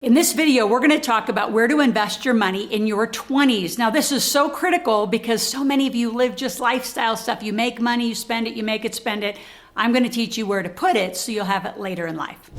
In this video, we're going to talk about where to invest your money in your 20s. Now, this is so critical because so many of you live just lifestyle stuff. You make money, you spend it, you make it, spend it. I'm going to teach you where to put it so you'll have it later in life.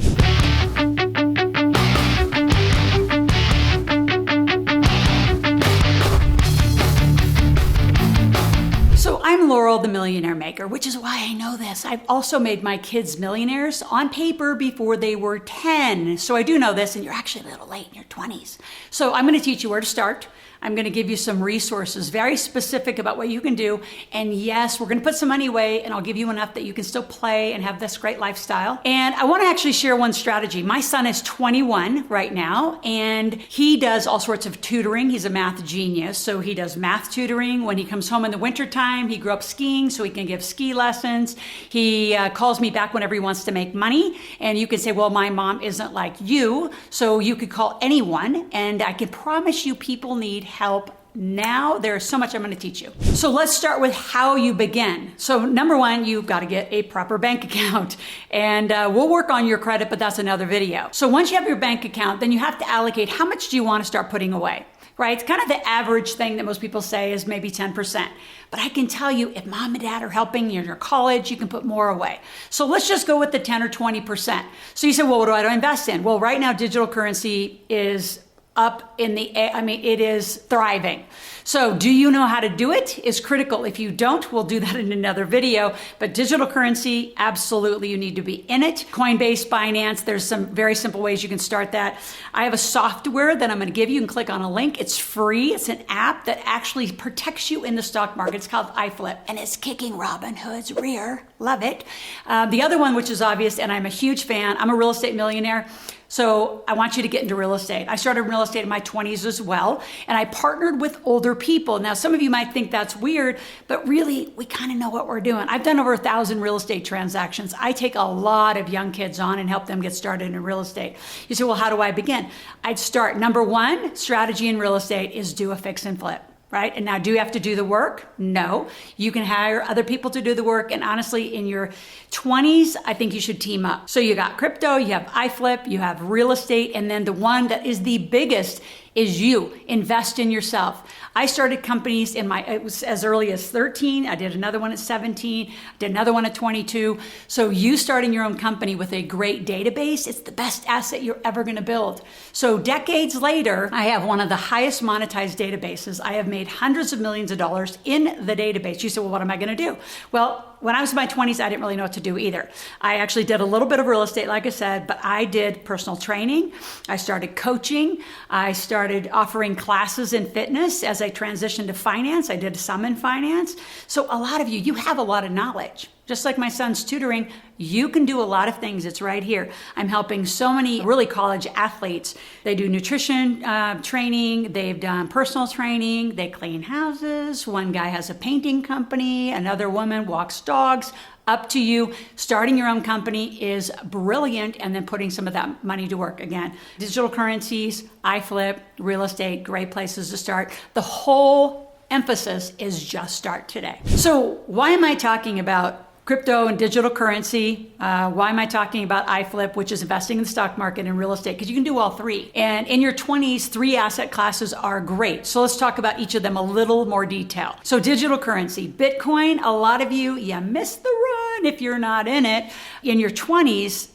So I'm Laurel, the millionaire maker, which is why I know this. I've also made my kids millionaires on paper before they were 10. So I do know this, and you're actually a little late in your 20s. So I'm going to teach you where to start. I'm going to give you some resources, very specific about what you can do. And yes, we're going to put some money away, and I'll give you enough that you can still play and have this great lifestyle. And I want to actually share one strategy. My son is 21 right now, and he does all sorts of tutoring. He's a math genius, so he does math tutoring. When he comes home in the wintertime, he grew up skiing, so he can give ski lessons. He calls me back whenever he wants to make money. And you could say, well, my mom isn't like you, so you could call anyone. And I can promise you people need help now. There's so much I'm going to teach you. So let's start with how you begin. So number one, you've got to get a proper bank account, and we'll work on your credit, but that's another video. So once you have your bank account, then you have to allocate how much do you want to start putting away, right? It's kind of the average thing that most people say is maybe 10%. But I can tell you, if mom and dad are helping you in your college, you can put more away. So let's just go with the 10 or 20%. So you say, well, what do I invest in? Well, right now, digital currency is up in the air. I mean, it is thriving. So do you know how to do it is critical. If you don't, we'll do that in another video. But digital currency, absolutely, you need to be in it. Coinbase, Binance, there's some very simple ways you can start that. I have a software that I'm going to give you. You can click on a link. It's free. It's an app that actually protects you in the stock market. It's called iFlip, and it's kicking Robinhood's rear. Love it. The other one, which is obvious, and I'm a huge fan, I'm a real estate millionaire. So I want you to get into real estate. I started real estate in my 20s as well, and I partnered with older people. Now, some of you might think that's weird, but really, we kind of know what we're doing. I've done over 1,000 real estate transactions. I take a lot of young kids on and help them get started in real estate. You say, well, how do I begin? I'd start. Number one strategy in real estate is do a fix and flip. Right? And now, do you have to do the work? No. You can hire other people to do the work. And honestly, in your 20s, I think you should team up. So you got crypto, you have iFlip, you have real estate, and then the one that is the biggest is you. Invest in yourself. I started companies it was as early as 13. I did another one at 17, did another one at 22. So you starting your own company with a great database, it's the best asset you're ever going to build. So decades later, I have one of the highest monetized databases. I have made hundreds of millions of dollars in the database. You say, well, what am I going to do? Well, when I was in my 20s, I didn't really know what to do either. I actually did a little bit of real estate, like I said, but I did personal training. I started coaching. I started offering classes in fitness as I transitioned to finance. I did some in finance. So a lot of you have a lot of knowledge. Just like my son's tutoring, you can do a lot of things. It's right here. I'm helping so many really college athletes. They do nutrition training. They've done personal training. They clean houses. One guy has a painting company. Another woman walks dogs. Up to you. Starting your own company is brilliant, and then putting some of that money to work. Again, digital currencies, iFlip, real estate, great places to start. The whole emphasis is just start today. So why am I talking about crypto and digital currency? Why am I talking about iFlip, which is investing in the stock market and real estate? Because you can do all three. And in your 20s, 3 asset classes are great. So let's talk about each of them a little more detail. So digital currency, Bitcoin, a lot of you missed the run if you're not in it. In your 20s,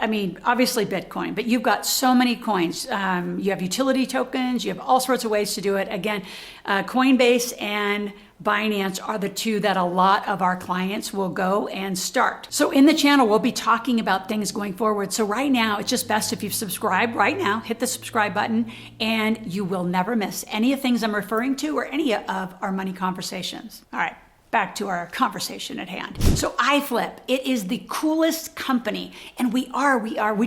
I mean, obviously Bitcoin, but you've got so many coins. You have utility tokens, you have all sorts of ways to do it. Again, Coinbase and Binance are the two that a lot of our clients will go and start. So in the channel, we'll be talking about things going forward. So right now, it's just best if you've subscribed right now, hit the subscribe button, and you will never miss any of the things I'm referring to or any of our money conversations. All right. Back to our conversation at hand. So iFlip, it is the coolest company, and we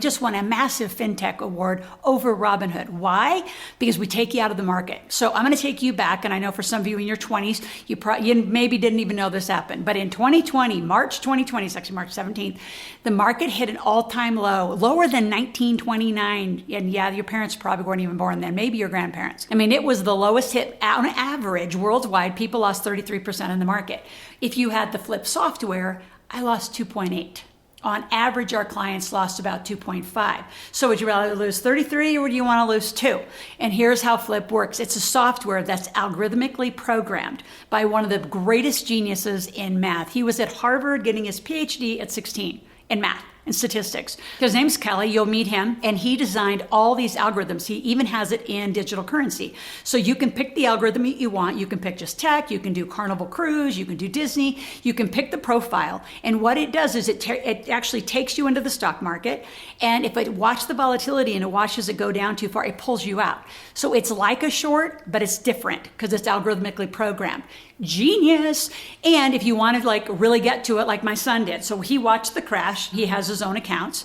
just won a massive fintech award over Robinhood. Why? Because we take you out of the market. So I'm going to take you back, and I know for some of you in your 20s, you maybe didn't even know this happened, but in 2020, March 2020, it's actually March 17th, the market hit an all-time low, lower than 1929, and yeah, your parents probably weren't even born then, maybe your grandparents. I mean, it was the lowest hit on average worldwide. People lost 33% in the market. If you had the Flip software, I lost 2.8. On average, our clients lost about 2.5. So would you rather lose 33 or would you want to lose 2? And here's how Flip works. It's a software that's algorithmically programmed by one of the greatest geniuses in math. He was at Harvard getting his PhD at 16 in math and statistics. His name's Kelly. You'll meet him. And he designed all these algorithms. He even has it in digital currency. So you can pick the algorithm you want. You can pick just tech. You can do Carnival Cruise. You can do Disney. You can pick the profile. And what it does is it actually takes you into the stock market. And if it watches the volatility and it watches it go down too far, it pulls you out. So it's like a short, but it's different because it's algorithmically programmed. Genius. And if you want to like really get to it, like my son did. So he watched the crash. He has his own accounts.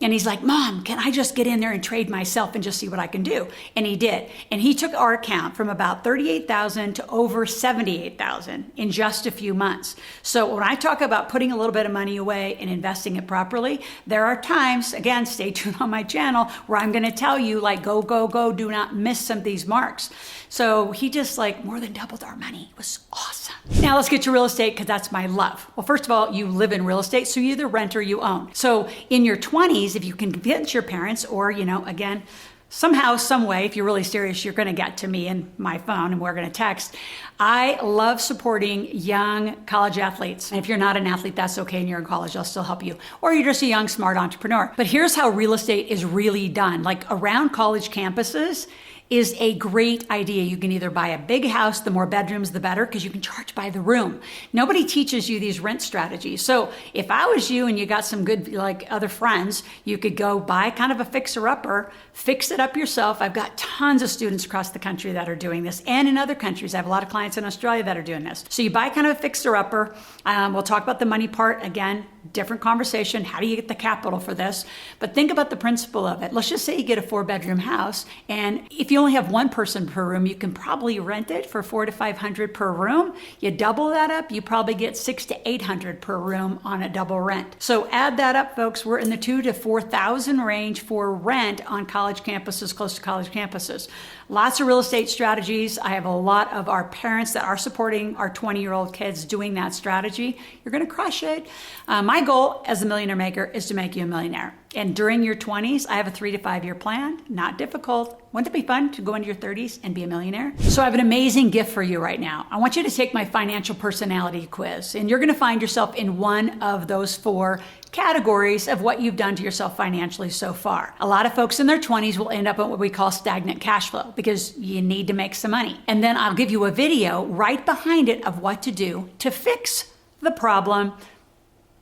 And he's like, Mom, can I just get in there and trade myself and just see what I can do? And he did. And he took our account from about 38,000 to over 78,000 in just a few months. So when I talk about putting a little bit of money away and investing it properly, there are times, again, stay tuned on my channel, where I'm going to tell you like, go, go, go, do not miss some of these marks. So he just like more than doubled our money. It was awesome. Now let's get to real estate because that's my love. Well, first of all, you live in real estate, so you either rent or you own. So in your 20s, if you can convince your parents or, again, somehow, some way, if you're really serious, you're going to get to me and my phone and we're going to text. I love supporting young college athletes. And if you're not an athlete, that's okay. And you're in college, I'll still help you. Or you're just a young, smart entrepreneur. But here's how real estate is really done. Like around college campuses is a great idea. You can either buy a big house, the more bedrooms, the better, because you can charge by the room. Nobody teaches you these rent strategies. So if I was you and you got some good, like other friends, you could go buy kind of a fixer-upper, fix it up yourself. I've got tons of students across the country that are doing this, and in other countries. I have a lot of clients in Australia that are doing this. So you buy kind of a fixer-upper. We'll talk about the money part again. Different conversation. How do you get the capital for this? But think about the principle of it. Let's just say you get a 4-bedroom house, and if you only have one person per room, you can probably rent it for $400 to $500 per room. You double that up, you probably get $600 to $800 per room on a double rent. So add that up, folks. We're in the $2,000 to $4,000 range for rent on college campuses, close to college campuses. Lots of real estate strategies. I have a lot of our parents that are supporting our 20-year-old kids doing that strategy. You're going to crush it. My goal as a millionaire maker is to make you a millionaire. And during your 20s, I have a 3 to 5 year plan. Not difficult. Wouldn't it be fun to go into your 30s and be a millionaire? So I have an amazing gift for you right now. I want you to take my financial personality quiz, and you're going to find yourself in one of those 4 categories of what you've done to yourself financially so far. A lot of folks in their 20s will end up at what we call stagnant cash flow because you need to make some money. And then I'll give you a video right behind it of what to do to fix the problem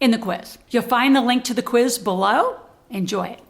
in the quiz. You'll find the link to the quiz below. Enjoy it.